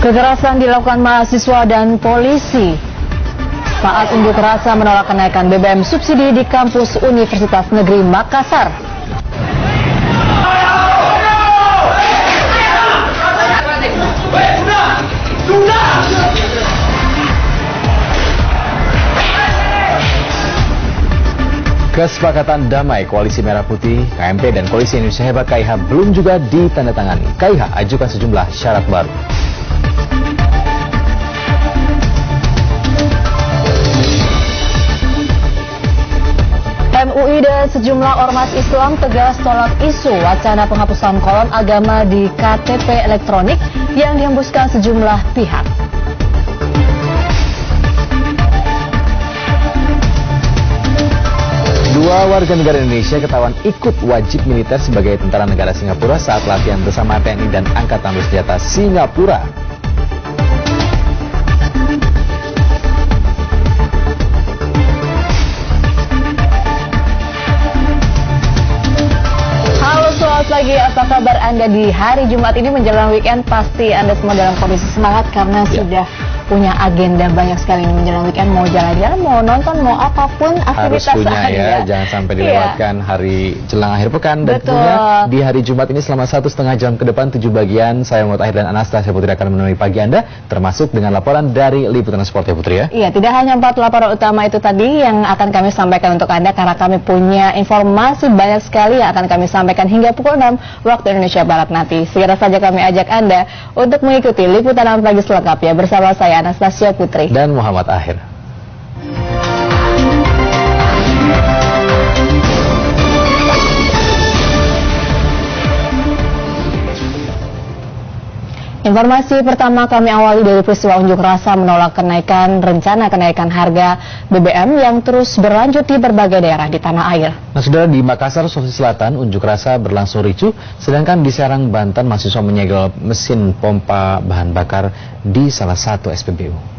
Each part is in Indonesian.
Kekerasan dilakukan mahasiswa dan polisi saat unjuk rasa menolak kenaikan BBM subsidi di kampus Universitas Negeri Makassar. Kesepakatan damai Koalisi Merah Putih, KMP, dan Koalisi Indonesia Hebat KIH belum juga ditandatangani. KIH ajukan sejumlah syarat baru. MUI dan sejumlah ormas Islam tegas tolak isu wacana penghapusan kolom agama di KTP elektronik yang dihembuskan sejumlah pihak. Dua warga negara Indonesia ketahuan ikut wajib militer sebagai tentara negara Singapura saat latihan bersama TNI dan Angkatan Bersenjata Singapura. Selamat pagi, apa kabar Anda di hari Jumat ini menjelang weekend? Pasti Anda semua dalam kondisi semangat karena sudah punya agenda banyak sekali menjelang weekend. Mau jalan-jalan, mau nonton, mau apapun aktivitas harus punya ya, jangan sampai dilewatkan hari jelang akhir pekan. Dan tentunya di hari Jumat ini selama 1,5 jam ke depan 7 bagian saya Muhammad Ahir dan Anastasia Putri akan menemani pagi Anda, termasuk dengan laporan dari Liputan Sport ya Putri ya. Iya, tidak hanya 4 laporan utama itu tadi yang akan kami sampaikan untuk Anda karena kami punya informasi banyak sekali yang akan kami sampaikan hingga pukul 6 waktu Indonesia Barat nanti. Segera saja kami ajak Anda untuk mengikuti Liputan pagi selengkapnya bersama saya Anastasia Putri dan Muhammad Ahir. Informasi pertama kami awali dari peristiwa unjuk rasa menolak rencana kenaikan harga BBM yang terus berlanjut di berbagai daerah di tanah air. Nah, saudara, di Makassar, Sulawesi Selatan, unjuk rasa berlangsung ricuh, sedangkan di Serang, Banten, mahasiswa menyegel mesin pompa bahan bakar di salah satu SPBU.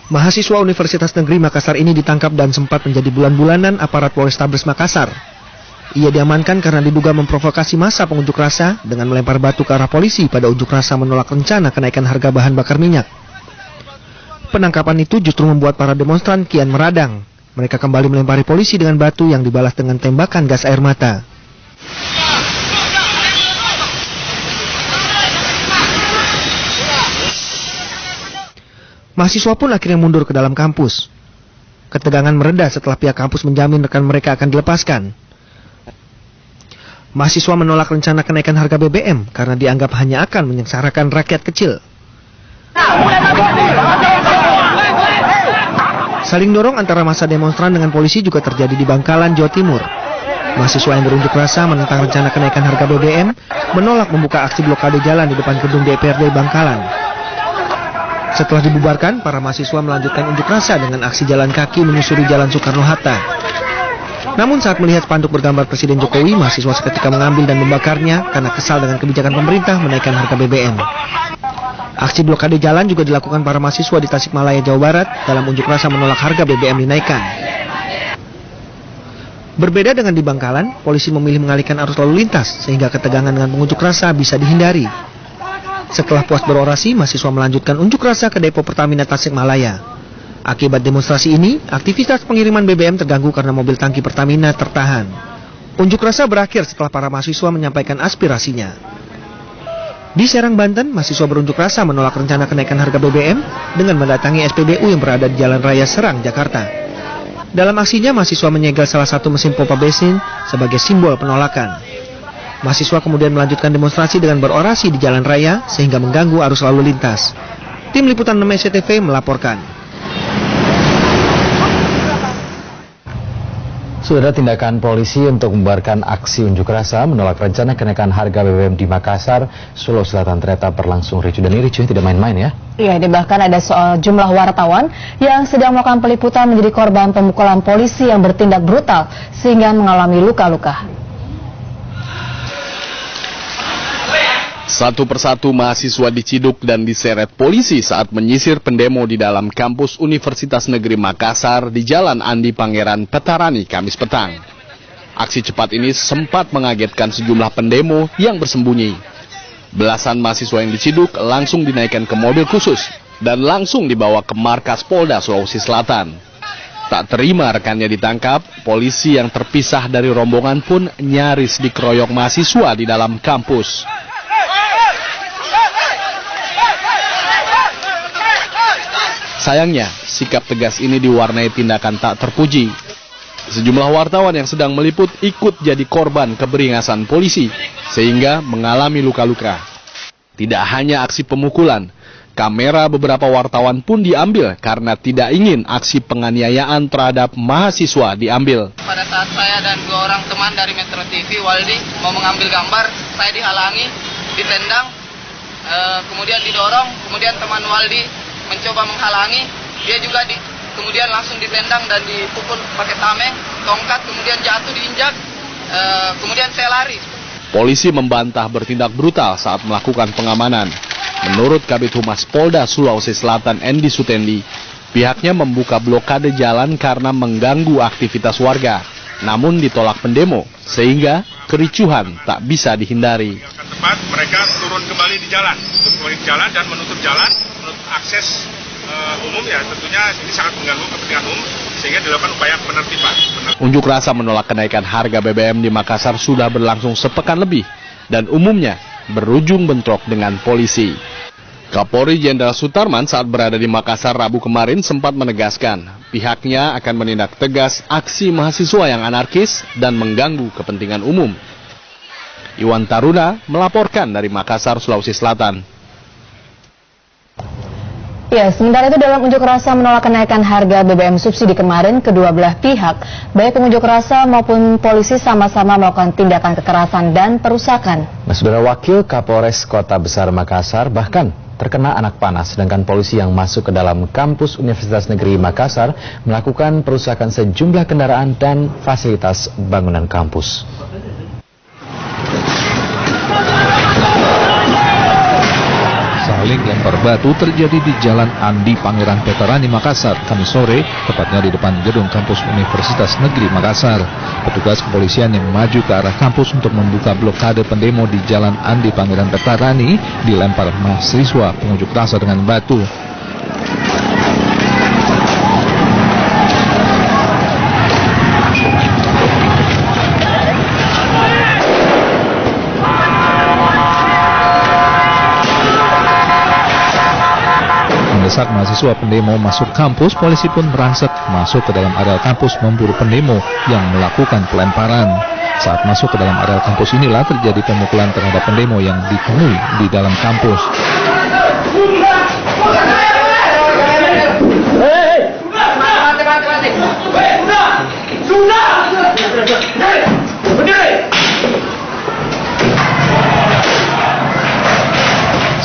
Mahasiswa Universitas Negeri Makassar ini ditangkap dan sempat menjadi bulan-bulanan aparat Polrestabes Makassar. Ia diamankan karena diduga memprovokasi massa pengunjuk rasa dengan melempar batu ke arah polisi pada unjuk rasa menolak rencana kenaikan harga bahan bakar minyak. Penangkapan itu justru membuat para demonstran kian meradang. Mereka kembali melempari polisi dengan batu yang dibalas dengan tembakan gas air mata. Mahasiswa pun akhirnya mundur ke dalam kampus. Ketegangan mereda setelah pihak kampus menjamin rekan mereka akan dilepaskan. Mahasiswa menolak rencana kenaikan harga BBM karena dianggap hanya akan menyengsarakan rakyat kecil. Saling dorong antara massa demonstran dengan polisi juga terjadi di Bangkalan, Jawa Timur. Mahasiswa yang berunjuk rasa menentang rencana kenaikan harga BBM menolak membuka aksi blokade jalan di depan gedung DPRD Bangkalan. Setelah dibubarkan, para mahasiswa melanjutkan unjuk rasa dengan aksi jalan kaki menyusuri Jalan Soekarno-Hatta. Namun saat melihat spanduk bergambar Presiden Jokowi, mahasiswa seketika mengambil dan membakarnya karena kesal dengan kebijakan pemerintah menaikkan harga BBM. Aksi blokade jalan juga dilakukan para mahasiswa di Tasikmalaya, Jawa Barat dalam unjuk rasa menolak harga BBM dinaikkan. Berbeda dengan di Bangkalan, polisi memilih mengalihkan arus lalu lintas sehingga ketegangan dengan pengunjuk rasa bisa dihindari. Setelah puas berorasi, mahasiswa melanjutkan unjuk rasa ke depo Pertamina Tasikmalaya. Akibat demonstrasi ini, aktivitas pengiriman BBM terganggu karena mobil tangki Pertamina tertahan. Unjuk rasa berakhir setelah para mahasiswa menyampaikan aspirasinya. Di Serang, Banten, mahasiswa berunjuk rasa menolak rencana kenaikan harga BBM dengan mendatangi SPBU yang berada di Jalan Raya Serang, Jakarta. Dalam aksinya, mahasiswa menyegel salah satu mesin pompa bensin sebagai simbol penolakan. Mahasiswa kemudian melanjutkan demonstrasi dengan berorasi di jalan raya sehingga mengganggu arus lalu lintas. Tim Liputan 6 SCTV melaporkan. Saudara, tindakan polisi untuk membubarkan aksi unjuk rasa menolak rencana kenaikan harga BBM di Makassar, Sulawesi Selatan ternyata berlangsung ricuh, dan ini ricuh tidak main-main ya. Iya, bahkan ada soal jumlah wartawan yang sedang melakukan peliputan menjadi korban pemukulan polisi yang bertindak brutal sehingga mengalami luka-luka. Satu persatu mahasiswa diciduk dan diseret polisi saat menyisir pendemo di dalam kampus Universitas Negeri Makassar di Jalan Andi Pangeran, Petarani, Kamis petang. Aksi cepat ini sempat mengagetkan sejumlah pendemo yang bersembunyi. Belasan mahasiswa yang diciduk langsung dinaikkan ke mobil khusus dan langsung dibawa ke markas Polda Sulawesi Selatan. Tak terima rekannya ditangkap, polisi yang terpisah dari rombongan pun nyaris dikeroyok mahasiswa di dalam kampus. Sayangnya, sikap tegas ini diwarnai tindakan tak terpuji. Sejumlah wartawan yang sedang meliput ikut jadi korban keberingasan polisi, sehingga mengalami luka-luka. Tidak hanya aksi pemukulan, kamera beberapa wartawan pun diambil karena tidak ingin aksi penganiayaan terhadap mahasiswa diambil. Pada saat saya dan 2 orang teman dari Metro TV, Waldi, mau mengambil gambar, saya dihalangi, ditendang, kemudian didorong, kemudian teman Waldi mencoba menghalangi, dia juga kemudian langsung ditendang dan dipukul pakai tameng, tongkat, kemudian jatuh diinjak, kemudian saya lari. Polisi membantah bertindak brutal saat melakukan pengamanan. Menurut Kabid Humas Polda Sulawesi Selatan Endi Sutendi, pihaknya membuka blokade jalan karena mengganggu aktivitas warga, namun ditolak pendemo, sehingga kericuhan tak bisa dihindari. Tepat mereka turun kembali di jalan, dan menutup akses umum, ya tentunya ini sangat mengganggu kepentingan umum sehingga dilakukan upaya penertiban. Unjuk rasa menolak kenaikan harga BBM di Makassar sudah berlangsung sepekan lebih dan umumnya berujung bentrok dengan polisi. Kapolri Jenderal Sutarman saat berada di Makassar Rabu kemarin sempat menegaskan pihaknya akan menindak tegas aksi mahasiswa yang anarkis dan mengganggu kepentingan umum. Iwan Taruna melaporkan dari Makassar, Sulawesi Selatan. Ya, sementara itu dalam unjuk rasa menolak kenaikan harga BBM subsidi kemarin, kedua belah pihak, baik pengunjuk rasa maupun polisi sama-sama melakukan tindakan kekerasan dan perusakan. Nah, Saudara, Wakil Kapolres Kota Besar Makassar bahkan terkena anak panah, sedangkan polisi yang masuk ke dalam kampus Universitas Negeri Makassar melakukan perusakan sejumlah kendaraan dan fasilitas bangunan kampus. Saling lempar batu terjadi di Jalan Andi Pangeran Veterani Makassar Kamis sore, tepatnya di depan gedung kampus Universitas Negeri Makassar. Petugas kepolisian yang maju ke arah kampus untuk membuka blokade pendemo di Jalan Andi Pangeran Veterani dilempar mahasiswa pengunjuk rasa dengan batu. Saat mahasiswa pendemo masuk kampus, polisi pun merangsek masuk ke dalam areal kampus memburu pendemo yang melakukan pelemparan. Saat masuk ke dalam areal kampus inilah terjadi pemukulan terhadap pendemo yang ditemui di dalam kampus.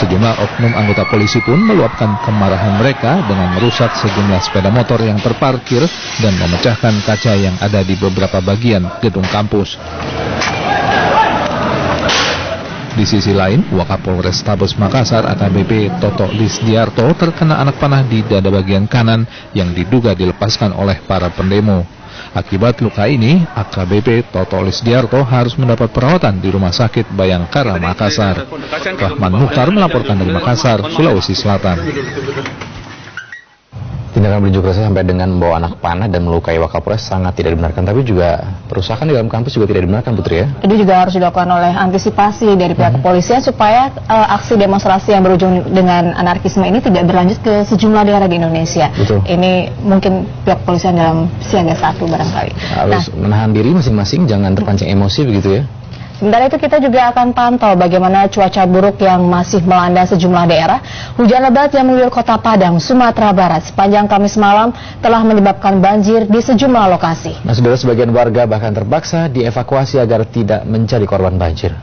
Sejumlah oknum anggota polisi pun meluapkan kemarahan mereka dengan merusak sejumlah sepeda motor yang terparkir dan memecahkan kaca yang ada di beberapa bagian gedung kampus. Di sisi lain, Wakapolrestabes Makassar AKBP Toto Lisdiarto terkena anak panah di dada bagian kanan yang diduga dilepaskan oleh para pendemo. Akibat luka ini, AKBP Toto Lisdiarto harus mendapat perawatan di Rumah Sakit Bayangkara Makassar. Rahman Mukhtar melaporkan dari Makassar, Sulawesi Selatan. Tindakan berunjuk rasa sampai dengan membawa anak panah dan melukai Wakapolres sangat tidak dibenarkan, tapi juga perusakan di dalam kampus juga tidak dibenarkan, Putri, ya. Itu juga harus dilakukan oleh antisipasi dari pihak kepolisian supaya aksi demonstrasi yang berujung dengan anarkisme ini tidak berlanjut ke sejumlah daerah di Indonesia. Betul. Ini mungkin pihak kepolisian dalam siaga 1 barangkali. Harus menahan diri masing-masing, jangan terpancing emosi begitu ya. Sementara itu kita juga akan pantau bagaimana cuaca buruk yang masih melanda sejumlah daerah. Hujan lebat yang mengguyur Kota Padang, Sumatera Barat sepanjang Kamis malam telah menyebabkan banjir di sejumlah lokasi. Nah, saudara, sebagian warga bahkan terpaksa dievakuasi agar tidak menjadi korban banjir.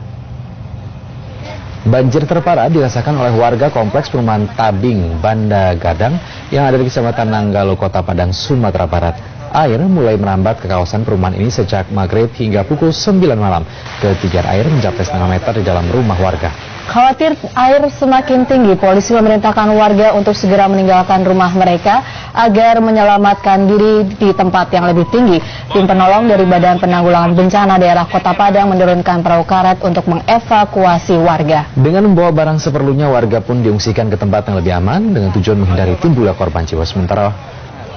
Banjir terparah dirasakan oleh warga kompleks perumahan Tabing, Banda Gadang yang ada di Kecamatan Nanggalo, Kota Padang, Sumatera Barat. Air mulai merambat ke kawasan perumahan ini sejak maghrib hingga pukul 9 malam. Ketinggian air mencapai setengah meter di dalam rumah warga. Khawatir air semakin tinggi, polisi memerintahkan warga untuk segera meninggalkan rumah mereka agar menyelamatkan diri di tempat yang lebih tinggi. Tim penolong dari Badan Penanggulangan Bencana Daerah Kota Padang menurunkan perahu karet untuk mengevakuasi warga. Dengan membawa barang seperlunya, warga pun diungsikan ke tempat yang lebih aman dengan tujuan menghindari timbulnya korban jiwa. Sementara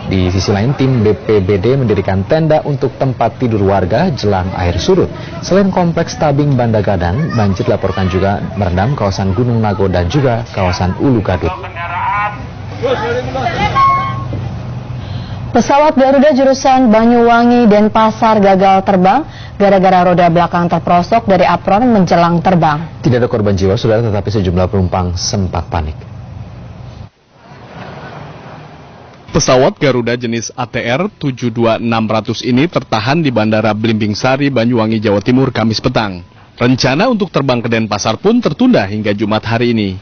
di sisi lain, tim BPBD mendirikan tenda untuk tempat tidur warga jelang air surut. Selain kompleks Tabing Banda Gadang, banjir dilaporkan juga merendam kawasan Gunung Nago dan juga kawasan Ulu Gadut. Pesawat Garuda jurusan Banyuwangi Denpasar gagal terbang gara-gara roda belakang terprosok dari apron menjelang terbang. Tidak ada korban jiwa, saudara, tetapi sejumlah penumpang sempat panik. Pesawat Garuda jenis ATR 72600 ini tertahan di Bandara Blimbing Sari, Banyuwangi, Jawa Timur, Kamis petang. Rencana untuk terbang ke Denpasar pun tertunda hingga Jumat hari ini.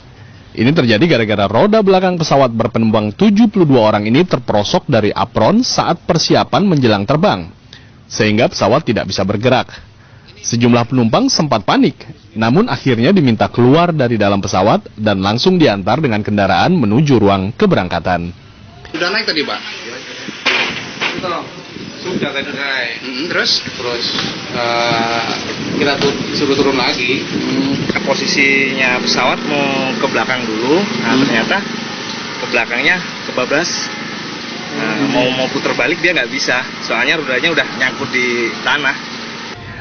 Ini terjadi gara-gara roda belakang pesawat berpenumpang 72 orang ini terprosok dari apron saat persiapan menjelang terbang, sehingga pesawat tidak bisa bergerak. Sejumlah penumpang sempat panik, namun akhirnya diminta keluar dari dalam pesawat dan langsung diantar dengan kendaraan menuju ruang keberangkatan. Sudah naik tadi, Pak? Sudah naik. Terus kita suruh turun lagi. Posisinya pesawat mau ke belakang dulu, nah ternyata ke belakangnya kebablas. Mau putar balik dia nggak bisa, soalnya rodanya udah nyangkut di tanah.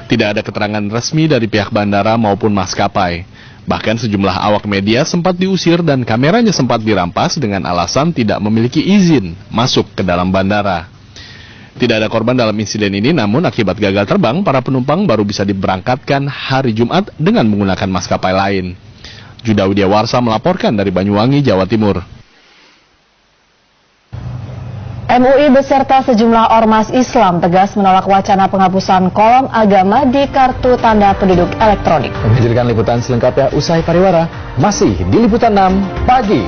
Tidak ada keterangan resmi dari pihak bandara maupun maskapai. Bahkan sejumlah awak media sempat diusir dan kameranya sempat dirampas dengan alasan tidak memiliki izin masuk ke dalam bandara. Tidak ada korban dalam insiden ini, namun akibat gagal terbang, para penumpang baru bisa diberangkatkan hari Jumat dengan menggunakan maskapai lain. Juda Widiawarsa melaporkan dari Banyuwangi, Jawa Timur. MUI beserta sejumlah ormas Islam tegas menolak wacana penghapusan kolom agama di kartu tanda penduduk elektronik. Menghadirkan liputan selengkapnya usai pariwara, masih di Liputan 6 Pagi.